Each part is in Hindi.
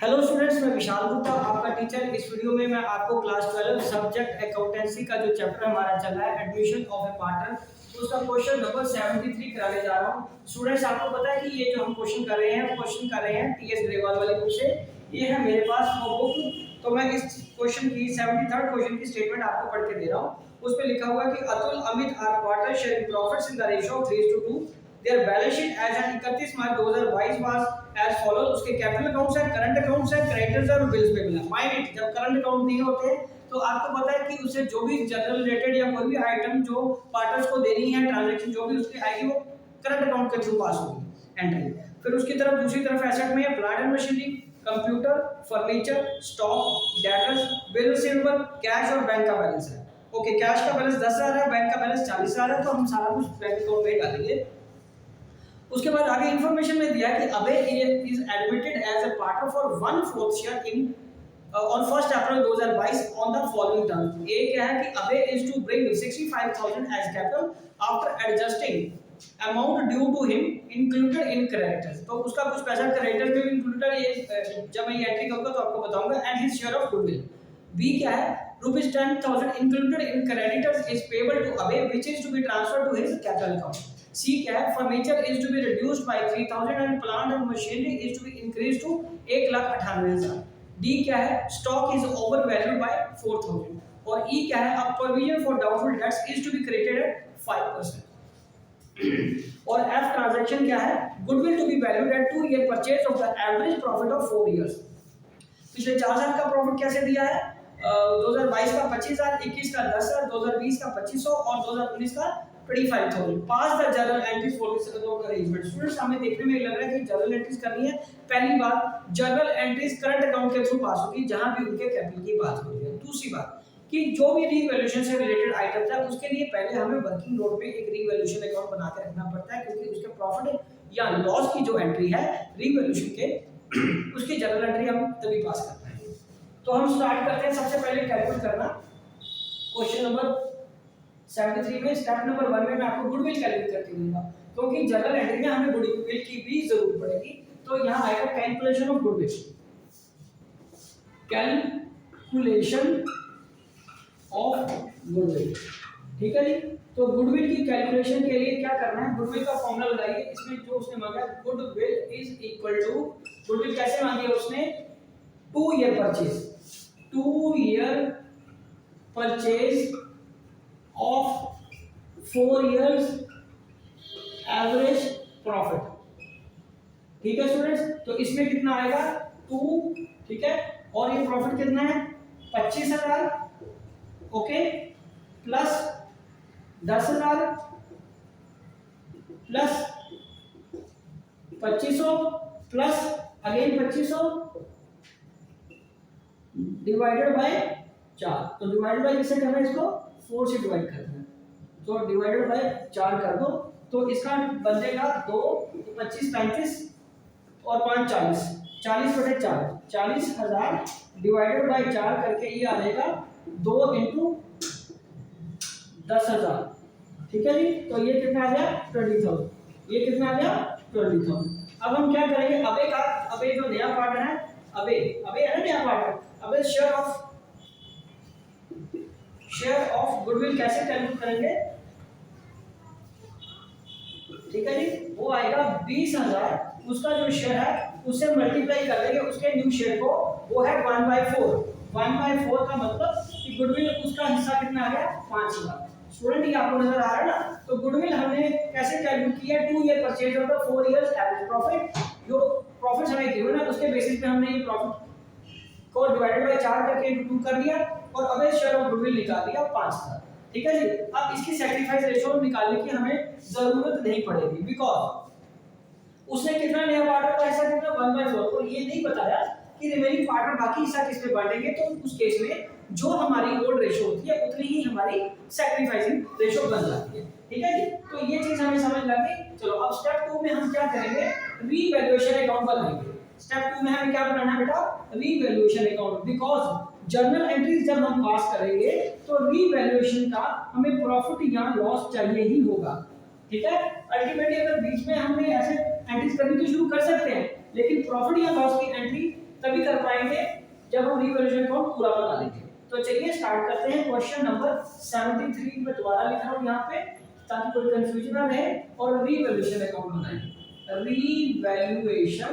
हेलो स्टूडेंट्स, मैं विशाल गुप्ता आपका टीचर। इस वीडियो में मैं आपको क्लास 12 सब्जेक्ट अकाउंटेंसी का जो चैप्टर हमारा चल रहा है एडमिशन ऑफ ए पार्टनर, उसका क्वेश्चन नंबर 73 कराने जा रहा हूँ। स्टूडेंट्स, आपको पता है कि ये जो हम क्वेश्चन कर रहे हैं टीएस ग्रेवाल वाले बुक से। ये है मेरे पास वो बुक, तो मैं इस क्वेश्चन की 73rd क्वेश्चन की स्टेटमेंट आपको पढ़ के दे रहा हूँ। उस पर लिखा हुआ है कि Atul Amit are partner sharing profits in the ratio of 3:2। Their balance sheet as on 31 March 2022 was as follows. उसके कैपिटल अकाउंट्स है, करंट अकाउंट्स है, क्रेडिटर्स और बिल्स पेबल है। माइंड इट, जब करंट अकाउंट नहीं होते तो आपको पता है कि उसे जो भी जनरल रिलेटेड या कोई भी आइटम जो पार्टनर्स को देनी है, ट्रांजैक्शन जो भी उसकी आएगी वो करंट अकाउंट के थ्रू पास होगी एंट्री। फिर उसकी तरफ दूसरी तरफ एसेट में plant and machinery, computer, furniture, stock, debtors, bill receivable, cash और बैंक का बैलेंस है। ओके, कैश का बैलेंस 10,000 है, बैंक का बैलेंस 40,000 है, तो हम सारा कुछ बैंक अकाउंट में डालेंगे। उसके बाद आगे इंफॉर्मेशन में दिया कि अबे is admitted as a partner for 1/4 share in on 1 April 2022 on the following terms. A क्या है कि अबे is to bring 65,000 as capital after adjusting amount due to him included in creditors. तो उसका कुछ पैसा क्रेडिटर में भी इंक्लूडेड है, जब मैं ये एंट्री करूंगा तो आपको बताऊंगा। And his share of goodwill. B क्या है, ₹10,000 included in creditors is payable to Abe, which is to be transferred to his capital account. C क्या है, furniture is to be reduced by 3,000 and plant and machinery is to be increased to 1,98,000. D क्या है, stock is overvalued by 4,000. और E क्या है, a provision for doubtful debts is to be created at 5%. और F transaction क्या है, goodwill to be valued at 2-year purchase of the average profit of 4 years. पिछले 4 साल का प्रॉफिट कैसे दिया है, 2022 का 25,000, 21 का 10,000, 2020 का 2,500 और 2019 का 25,000। Pass the journal entries for this arrangement. Students, हमें देखने में लग रहा है कि जर्नल एंट्रीज करनी है। पहली बात, जर्नल एंट्रीज करंट अकाउंट के थ्रू पास होगी जहां भी उनके कैपिटल की बात हो रही है। दूसरी बात कि जो भी रीवैल्यूएशन से रिलेटेड आइटम्स है उसके लिए पहले हमें वर्किंग नोट पे एक रीवैल्यूएशन अकाउंट बना के रखना पड़ता है, क्योंकि उसके प्रॉफिट या लॉस की जो एंट्री है रीवैल्यूएशन के उसकी जर्नल एंट्री हम तभी पास करते हैं। तो हम स्टार्ट करते हैं। सबसे पहले कैलकुलेट करना क्वेश्चन नंबर 73 में स्टेप नंबर 1 में मैं आपको गुडविल कैलकुलेट करके दूंगा, क्योंकि जनरल एंट्री में हमें गुडविल की भी जरूरत पड़ेगी। तो यहां आएगा calculation of goodwill. Calculation of goodwill, ठीक है जी। तो गुडविल की कैलकुलेशन के लिए क्या करना है, गुडविल का फॉर्मूला लगाइए। इसमें जो उसने मांगा goodwill is equal to, goodwill कैसे मांगी है उसने, 2 year purchase, 2 year purchase of 4 years average profit. ठीक है स्टूडेंट्स, तो इसमें कितना आएगा 2, ठीक है, और ये प्रॉफिट कितना है 25,000, okay, plus 10,000 plus 2,500 plus again 2,500 divided by 4। तो डिवाइडेड बाय किससे करना है, इसको 4 से डिवाइड करना है, तो डिवाइडेड बाय 4 कर दो। तो इसका बनेगा 2, 25 35 और 5 40, 40/4, 40,000 डिवाइडेड बाय 4 करके ये आ जाएगा 2 × 10,000। ठीक है जी, तो ये कितना आ गया 20,000, ये कितना आ गया 20,000। अब हम क्या करेंगे, अबे जो नया पार्टनर है, अबे है ना नया पार्टनर, अबे शेयर ऑफ गुडविल कैसे कैलकुलेट करेंगे, ठीक है जी। वो आएगा 20,000, उसका जो शेयर है उससे मल्टीप्लाई कर देंगे उसके न्यू शेयर को, वो है 1/4। 1/4 का मतलब कि गुडविल उसका हिस्सा कितना आ गया 5,000। स्टूडेंट, ये आपको नजर आ रहा है ना। तो गुडविल हमने कैसे कैलकुलेट किया, 2 year purchase of 4 years average profit. जो प्रॉफिट हमें गिवन है उसके बेसिस पे हमने ये प्रॉफिट को डिवाइडेड बाय 4 करके इंटू 2 कर दिया और अबे शेयर ऑफ गुडविल निकाल दिया 5,000। ठीक है जी। अब इसकी सैक्रिफाइस रेशियो निकालने की हमें जरूरत नहीं पड़ेगी, बिकॉज उसने कितना नया पार्टनर का हिस्सा कितना 1/4, और ये नहीं बताया कि रिमेनिंग पार्टनर बाकी हिस्सा किस पे बांटेंगे। तो उस केस में जो हमारी ओल्ड रेशियो होती है उतनी ही हमारी सैक्रिफाइसिंग रेशियो बन जाती है। ठीक है जी, तो ये चीज हमें समझ लगी। चलो अब स्टेप 2 में हम क्या करेंगे, रीवैल्यूएशन अकाउंट बनाएंगे। स्टेप 2 में हमें क्या बनाना है बेटा, revaluation account. Because journal entries जब हम पास करेंगे तो रीवैल्यूएशन का हमें प्रॉफिट या लॉस चाहिए ही होगा। ठीक है, अल्टीमेटली अगर बीच में हमने ऐसे एंट्रीज करनी तो शुरू कर सकते हैं, लेकिन प्रॉफिट या लॉस की एंट्री तक तभी कर पाएंगे जब हम रिवैल्यूएशन अकाउंट पूरा बना लेंगे। तो चलिए स्टार्ट करते हैं। क्वेश्चन नंबर 73 में दोबारा लिख रहा हूं यहाँ पे ताकि कोई कंफ्यूजन ना रहे, और रिवैल्यूएशन अकाउंट बनाएंगे। रिवैल्यूएशन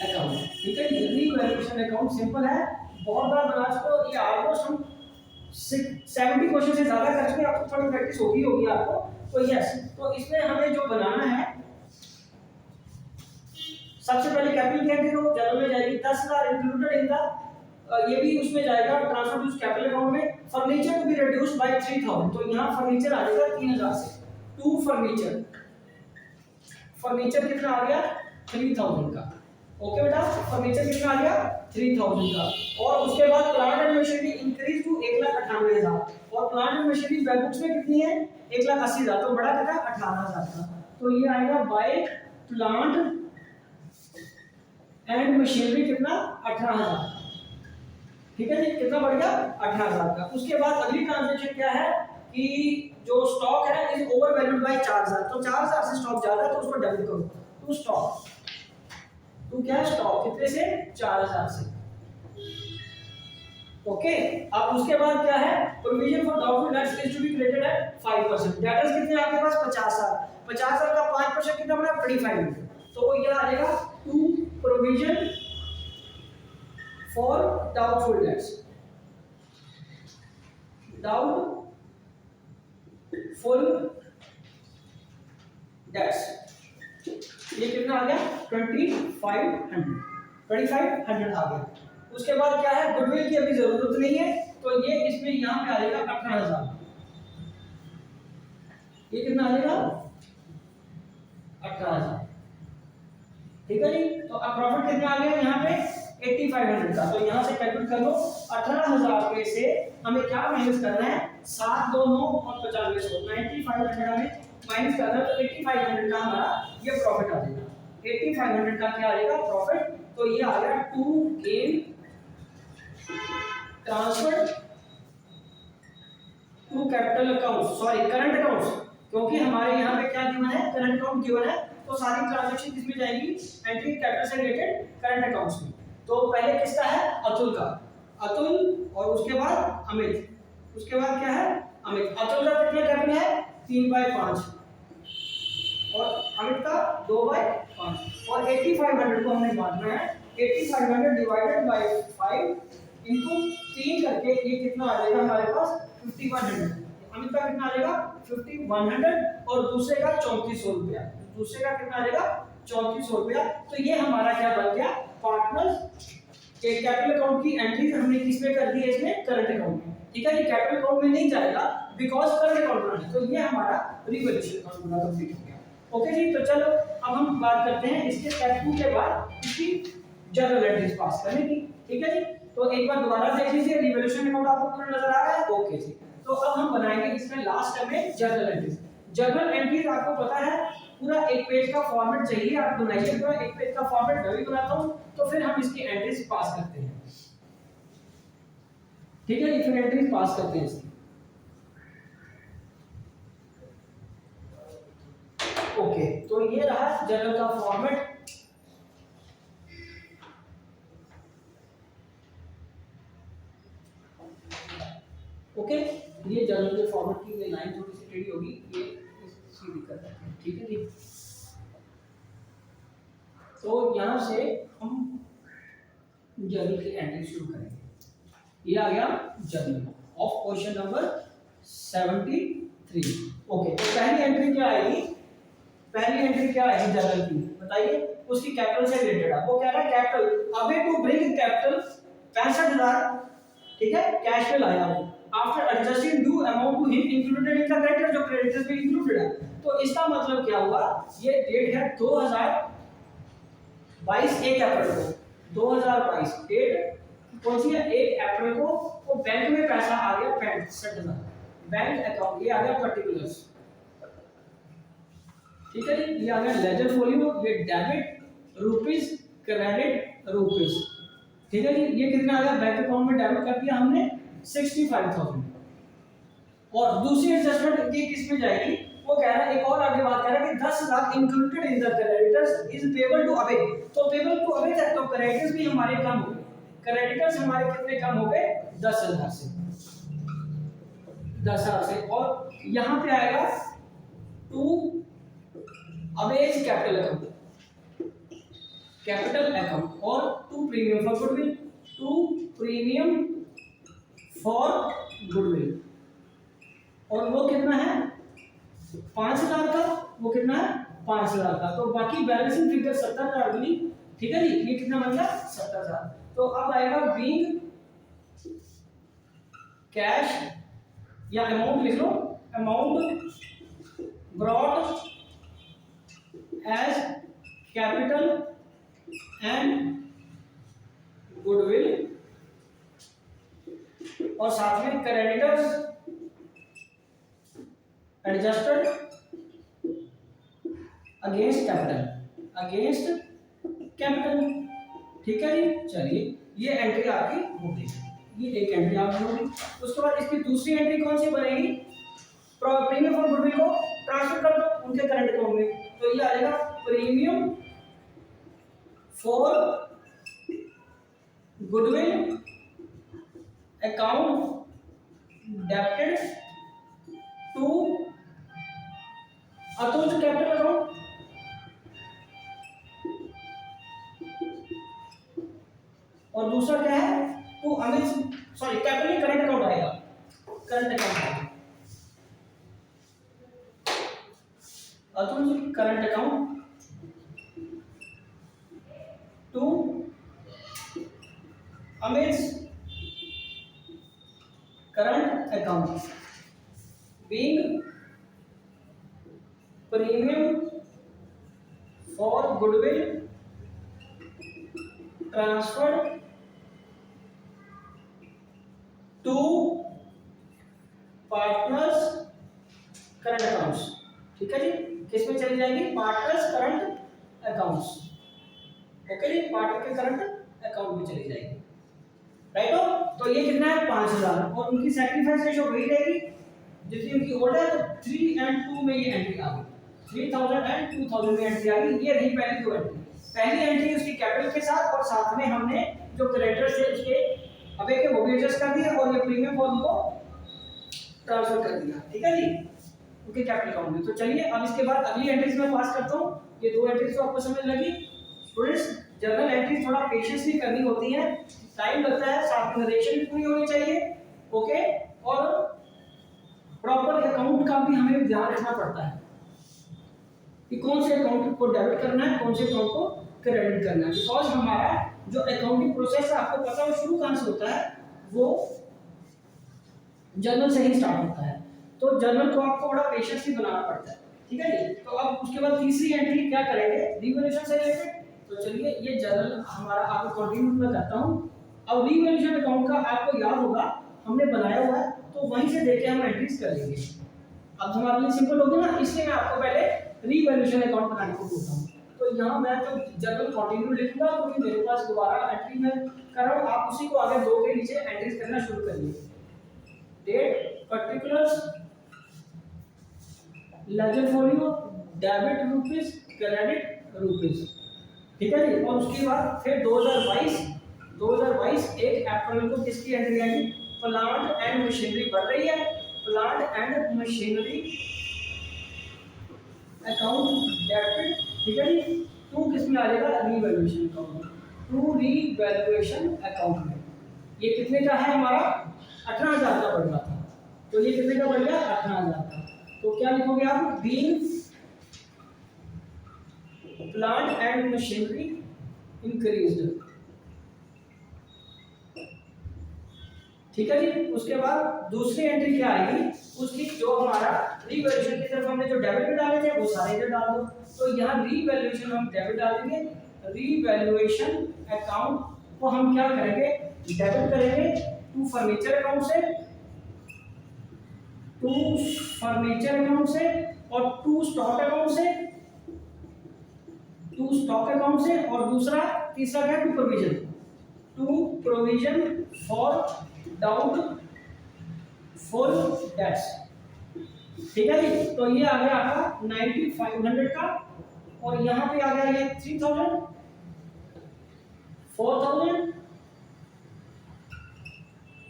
अकाउंट, ठीक है। रिवैल्यूएशन अकाउंट सिंपल है, बहुत बार बना चुके हो, ये ऑलमोस्ट हम 70 क्वेश्चन से ज्यादा कर चुके हैं, आपको थोड़ी प्रैक्टिस होगी आपको। तो यस, तो इसमें हमें जो बनाना है, सबसे पहले कैपिटल एंट्री को जनरल में जाएगी 10,000 इंक्लूडेड इन द, ये भी उसमें जाएगा ट्रांसफर टू कैपिटल अकाउंट में। Furniture to be reduced by 3000, तो यहां फर्नीचर आ जाएगा 3000 से। टू फर्नीचर, फर्नीचर कितना आ गया 3000 का। ओके बेटा, फर्नीचर कितना आ गया 3000 का। और उसके बाद plant and machinery increase to 1,98,000, और प्लांट एंड मशीनरी बैलेंस में कितनी है 1,80,000, तो बड़ा कितना 18,000 का। तो ये आएगा बाय प्लांट एंड मशीनरी कितना 18,000, ठीक है जी, कितना बढ़ गया 18,000 का। उसके बाद अगली ट्रांजैक्शन क्या है कि जो स्टॉक है इज ओवर वैल्यूड बाय 4,000, तो 4,000 से स्टॉक ज्यादा है तो उसको डबल करो, टू स्टॉक, टू क्या स्टॉक कितने से 4,000 से। ओके, अब उसके बाद क्या है provision for doubtful debts is to be credited at 5%। Debtors कितने आपके पास 50,000, 50,000 का 5% कितना बना 35, तो ये आ जाएगा to provision for doubtful debts, doubtful debts, ये कितना आ गया 2500 आ गया। उसके बाद क्या है गुडविल की अभी जरूरत नहीं है, तो ये इसमें यहां पे आ जाएगा 18,000, ये कितना आ जाएगा 18,000, ठीक है जी। तो अब प्रॉफिट कितना आ गया यहाँ पे 8500 का, तो यहाँ से कैलकुलेट कर लो 18,000 में से हमें क्या माइनस करना है 7, 2, 9 और 9500, 9500 हमें माइनस करना है, तो 8500 का हमारा ये प्रॉफिट आ जाएगा। 8500 का क्या आ जाएगा प्रॉफिट, तो ये आ गया to gain transfer to capital account, sorry current accounts, क्योंकि हमारे यहाँ पे क्या गिवन है करंट अकाउंट गिवन है, तो सारी ट्रांजैक्शन किसमें जाएगी एंट्री कैपिटल से रिलेटेड करंट अकाउंट्स में। तो पहले किसका है अतुल का, अतुल, और उसके बाद अमित, उसके बाद क्या है अमित। अतुल का कितना कैपिटल है 3/5 और अमित का 2/5, और 8500 को हमने बांटना है 8500 डिवाइडेड बाय 5 इनटू 3 करके, ये कितना आ जाएगा हमारे पास 5100। अमित का कितना आ जाएगा 5100 और दूसरे का 3400 रुपया, दूसरे का कितना आ जाएगा 3400 रुपया। तो ये हमारा क्या बन गया पार्टनर्स के कैपिटल अकाउंट की एंट्री हमने किस में कर दी है इसमें करंट अकाउंट में, ठीक है। ये कैपिटल अकाउंट में नहीं जाएगा बिकॉज़ करंट अकाउंट में है, तो ये हमारा रिवैल्यूएशन अकाउंट पूरा कंप्लीट हो गया। ओके जी, तो चलो अब हम बात करते हैं इसके स्टेप 2 के बाद इसकी जर्नल एंट्रीज पास करने की, ठीक है जी। तो एक बार दोबारा देख लीजिए रिवैल्यूएशन अकाउंट आपको पूरा नजर आ रहा है, ओके जी। तो अब हम बनाएंगे इसमें लास्ट में जर्नल एंट्रीज। जर्नल एंट्रीज आपको पता है पूरा एक पेज का फॉर्मेट चाहिए, आप बनाइए पूरा एक पेज का फॉर्मेट, मैं भी बनाता हूं, तो फिर हम इसकी एंट्रीज पास करते हैं, ठीक है। फिर एंट्रीज पास करते हैं इसकी। ओके, तो ये रहा जर्नल का फॉर्मेट। ओके, ये जर्नल के फॉर्मेट की ये लाइन थोड़ी सी टेढ़ी होगी, ये सीधी कर देते हैं, ठीक है जी। तो यहां से हम जर्नल की एंट्री शुरू करेंगे। ये आ गया journal of question number 73। Okay, तो पहली एंट्री क्या आएगी, पहली एंट्री क्या आएगी जर्नल की बताइए, उसकी कैपिटल से रिलेटेड है। वो कह रहा है कैपिटल अवे टू ब्रिंग कैपिटल 65,000, ठीक है, कैश में लाया वो after adjusting due amount to him included in the creditor, जो क्रेडिटर्स में इंक्लूडेड है। तो इसका मतलब क्या हुआ, ये डेट है 2022 1 अप्रैल को, 2022 डेट कौन सी है 1 अप्रैल को, वो बैंक में पैसा आ गया 65,000, बैंक अकाउंट ये आ गया पर्टिकुलर्स, ठीक है जी। ये आ गया लेजर फोलियो, ये डेबिट रुपीस क्रेडिट रुपीस, ठीक है जी। ये कितना आ गया बैंक अकाउंट में डेबिट कर दिया हमने 65,000। और दूसरी एडजस्टमेंट ये किस में जाएगी, वो कह रहा है, एक और आगे बात कर रहा है कि 10,000 included in the creditors is payable to अवे। तो पेबल टू अवे तक तो क्रेडिटर्स भी हमारे कम हो गए। क्रेडिटर्स हमारे कितने कम हो गए? 10,000 से, 10,000 से। और यहां पे आएगा टू अवेज कैपिटल अकाउंट, कैपिटल अकाउंट, और to premium for goodwill, to premium for goodwill. और वो कितना है? 5,000 का। वो कितना है? 5,000 का। तो बाकी बैलेंसिंग फिगर 70,000 बनी, ठीक है जी। ये कितना बन गया? 70,000। तो अब आएगा बीइंग कैश, या अमाउंट लिख लो, amount brought as capital and goodwill, और साथ में creditors adjusted against capital, against capital, ठीक है जी। चलिए ये एंट्री आपकी हो गई, ये एक एंट्री आपकी होगी। उसके बाद इसकी दूसरी एंट्री कौन सी बनेगी? प्रीमियम फॉर गुडविल को ट्रांसफर कर दो उनके करंट अकाउंट में, तो ये आएगा premium for goodwill account debited to Atul capital account, और दूसरा क्या है? To Amit, sorry capital current account आएगा, करंट अकाउंट आएगा, Atul current account to Amit current account, being premium for goodwill transferred to partners current accounts, ठीक है जी। किस में चली जाएगी? पार्टनर्स करंट अकाउंट्स, ओके जी, पार्टनर के करंट अकाउंट में चली जाएगी, राइट हो। तो ये कितना है? 5,000, और उनकी सैक्रिफाइस रेशो वही रहेगी जितनी उनकी ओल्ड है। तो 3 और 2 में ये एंट्री आ गई, 3,000 और 2,000 में एंट्री आ गई। ये रही पहली दो एंट्री। पहली एंट्री उसकी कैपिटल के साथ, और साथ में हमने जो क्रेडिटर्स थे उसके अबे के वो भी एडजस्ट कर दिया, और ये प्रीमियम फॉर्म को ट्रांसफर कर दिया, ठीक है जी, उनके कैपिटल अकाउंट में। तो चलिए अब इसके बाद अगली एंट्रीज में पास करता हूँ। ये दो एंट्रीज तो आपको समझ लगी। स्टूडेंट्स जर्नल एंट्रीज थोड़ा पेशेंसली करनी होती है, टाइम लगता है, साथ में नरेशन भी पूरी होनी चाहिए, ओके। और प्रॉपर अकाउंट का भी हमें ध्यान रखना पड़ता है कि कौन से अकाउंट को डेबिट करना है, कौन से अकाउंट को क्रेडिट करना है। बिकॉज हमारा जो अकाउंटिंग प्रोसेस है, आपको पता है वो शुरू कहाँ से होता है? वो जर्नल से ही स्टार्ट होता है। तो जर्नल को आपको बड़ा पेशेंसली बनाना पड़ता है, ठीक है जी। तो अब उसके बाद तीसरी एंट्री क्या करेंगे? रिवैल्यूएशन से रिलेटेड। तो चलिए ये जर्नल हमारा आपको कंटिन्यू मैं करता हूँ। अब रिवैल्यूएशन अकाउंट का आपको याद होगा हमने बनाया हुआ है, तो वहीं से देख के हम एंट्रीज कर लेंगे। अब हमारे लिए सिंपल होगी ना, इसलिए मैं आपको पहले रिवैल्यूएशन अकाउंट बनाने को बोलता हूँ। तो यहाँ मैं जो जर्नल कंटिन्यू लिखूंगा, क्योंकि मेरे पास दोबारा एंट्री में कर रहा हूँ, आप उसी को आगे दो के नीचे एंट्रीज करना शुरू करिए। Date, particulars, ledger folio, debit rupees, credit rupees, ठीक है जी। और उसके बाद फिर 2022 1 अप्रैल को किसकी एंट्री आएगी? प्लांट एंड मशीनरी बढ़ रही है, plant and machinery account debit, ठीक है जी। टू किस में आ जाएगा? रीवैल्यूएशन अकाउंट में, टू रीवैल्यूएशन अकाउंट में। ये कितने का है हमारा? 18,000 का बढ़ रहा था, तो ये कितने का बढ़ गया? 18,000 का। तो क्या लिखोगे आप? Being plant and machinery increased, ठीक है जी। उसके बाद दूसरी एंट्री क्या आएगी? उसकी जो हमारा रीवैल्यूएशन की तरफ हमने जो डेबिट में डाले थे वो सारे इधर डाल दो। तो यहाँ रीवैल्यूएशन हम डेबिट डालेंगे, रीवैल्यूएशन अकाउंट को हम क्या करेंगे? डेबिट करेंगे टू फर्नीचर अकाउंट से, टू फर्नीचर अकाउंट से, और टू स्टॉक अकाउंट से, टू स्टॉक अकाउंट से, और दूसरा तीसरा क्या? To provision, to provision for doubtful debts, ठीक है जी। तो ये आ गया आपका 9500 का, और यहाँ पे आ गया ये 3000, 4000,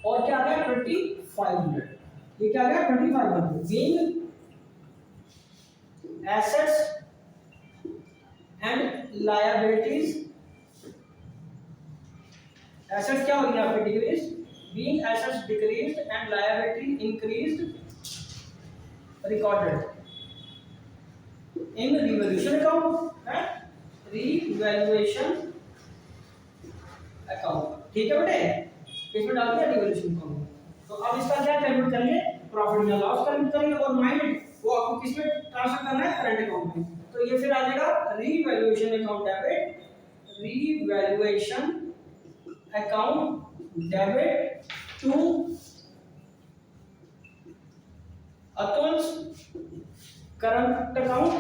और क्या आ गया 2500। ये क्या आ गया 2500। Being assets and liabilities, assets क्या हो गया आपके decrease, being assets decreased and liability increased recorded in revaluation account, है रिवैल्यूएशन अकाउंट। ठीक है बेटे, इसमें डाल दिया रिवैल्यूएशन अकाउंट। तो अब इसका क्या कैलकुलेट करेंगे, प्रॉफिट या लॉस कैलकुलेट करेंगे, और माइनस वो आपको किस में ट्रांसफर करना है, करंट अकाउंट में। तो ये फिर आ जाएगा revaluation account debit, revaluation account debit to Atul's current account,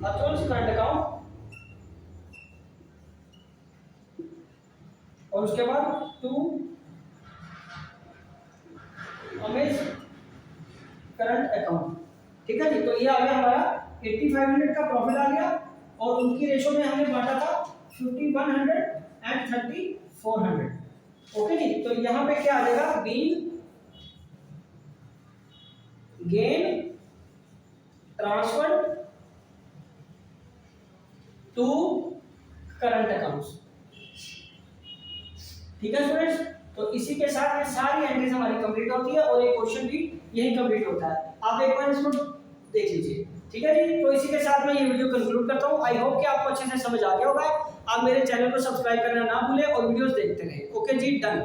Atul's current account, और उसके बाद टू अमेज करंट अकाउंट। ठीक है जी। तो ये आ गया हमारा 8500 का प्रॉफिट आ गया, और उनकी रेशो में हमने बांटा था 5100 एंड 3400। ओके जी। तो यहाँ पे क्या आ जाएगा, being gain transferred to current accounts. ठीक है स्टूडेंट्स। तो इसी के साथ ये सारी एंट्रीज हमारी कंप्लीट होती है, और एक क्वेश्चन भी यही कंप्लीट होता है। आप एक बार इसको देख लीजिए। ठीक है जी। तो इसी के साथ मैं ये वीडियो कंक्लूड करता हूँ। आई होप कि आपको अच्छे से समझ आ गया होगा। आप मेरे चैनल को सब्सक्राइब करना ना भूलें और वीडियोस देखते रहें। ओके जी, डन।